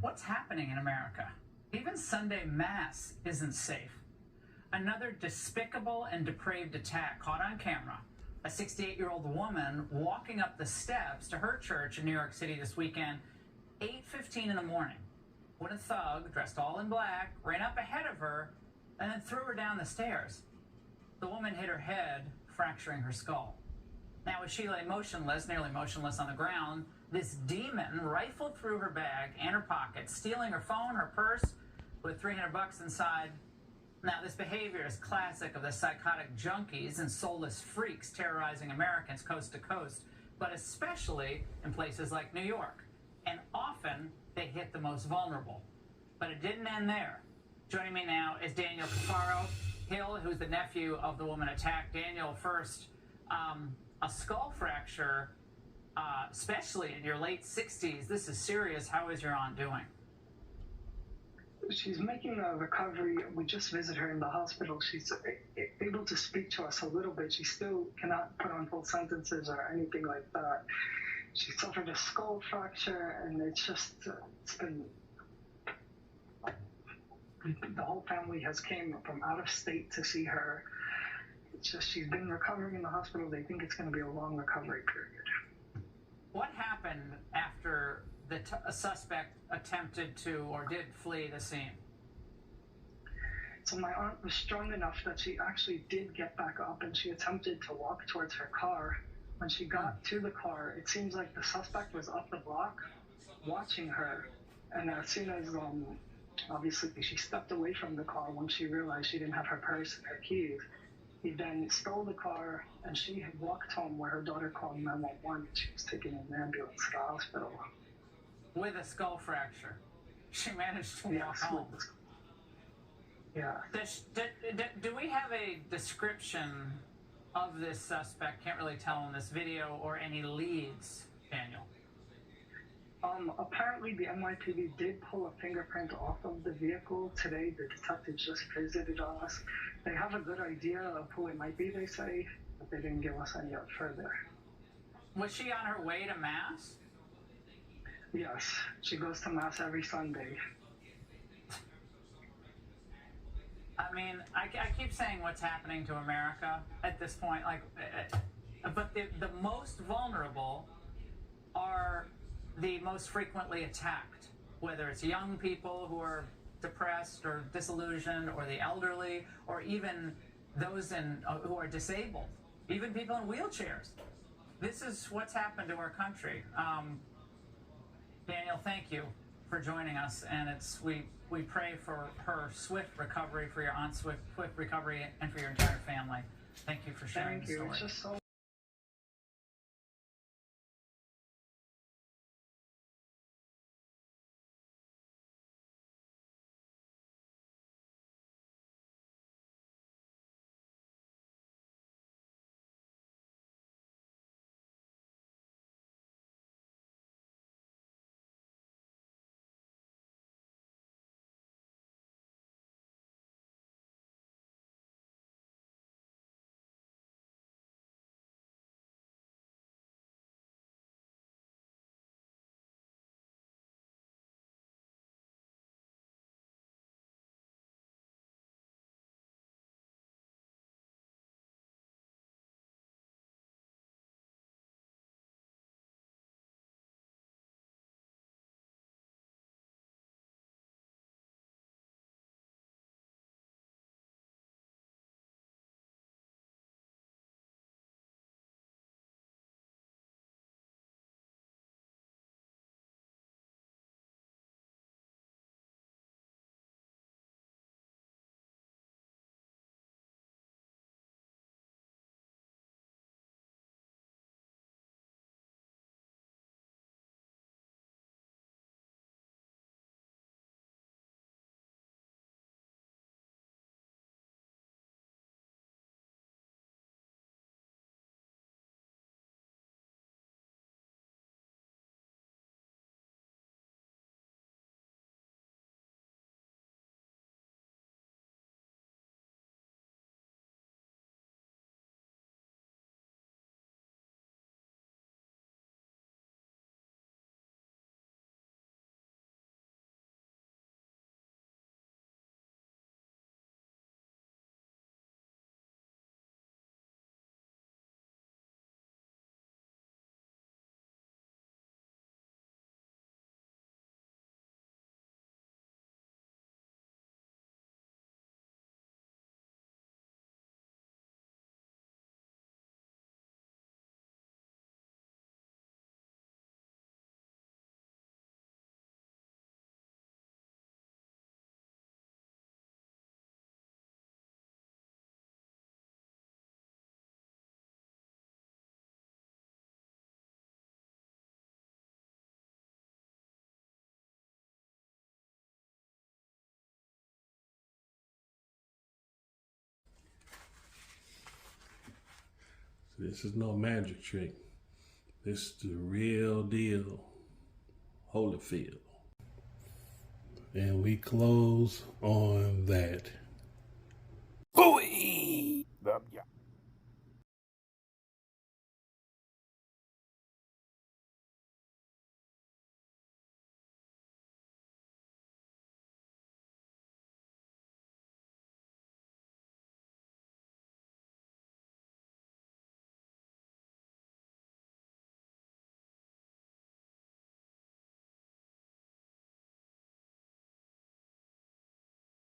What's happening in America? Even Sunday Mass isn't safe. Another despicable and depraved attack caught on camera. A 68-year-old woman walking up the steps to her church in New York City this weekend, 8:15 in the morning, when a thug dressed all in black ran up ahead of her and then threw her down the stairs. The woman hit her head, fracturing her skull. Now, as she lay motionless, nearly motionless on the ground, this demon rifled through her bag and her pocket, stealing her phone, her purse, with $300 inside. Now, this behavior is classic of the psychotic junkies and soulless freaks terrorizing Americans coast to coast, but especially in places like New York. And often, they hit the most vulnerable. But it didn't end there. Joining me now is Daniel Cafaro Hill, who's the nephew of the woman attacked. Daniel, first, a skull fracture, especially in your late 60s. This is serious. How is your aunt doing? She's making a recovery. We just visited her in the hospital. She's able to speak to us a little bit. She still cannot put on full sentences or anything like that. She suffered a skull fracture, and it's been, the whole family has came from out of state to see her. It's just, she's been recovering in the hospital. They think it's going to be a long recovery period. What happened after the suspect attempted to or did flee the scene? So my aunt was strong enough that she actually did get back up, and she attempted to walk towards her car. When she got to the car, it seems like the suspect was up the block watching her, and as soon as obviously she stepped away from the car when she realized she didn't have her purse and her keys, he then stole the car, and she had walked home where her daughter called 911. She was taken in an ambulance to the hospital. With a skull fracture. She managed to walk home. Yeah. Do we have a description of this suspect? Can't really tell in this video, or any leads, Daniel? Apparently the NYPD did pull a fingerprint off of the vehicle today. The detectives just visited us. They have a good idea of who it might be, they say, but they didn't give us any further. Was she on her way to Mass? Yes, she goes to Mass every Sunday. I mean, I keep saying what's happening to America at this point, but the most vulnerable are the most frequently attacked, whether it's young people who are depressed or disillusioned, or the elderly, or even those who are disabled, even people in wheelchairs. This is what's happened to our country. Daniel, thank you for joining us, and we pray for her swift recovery, for your aunt's swift recovery, and for your entire family. Thank you for sharing the story. Thank you. It's just so This is no magic trick. This is the real deal. Holyfield. And we close on that.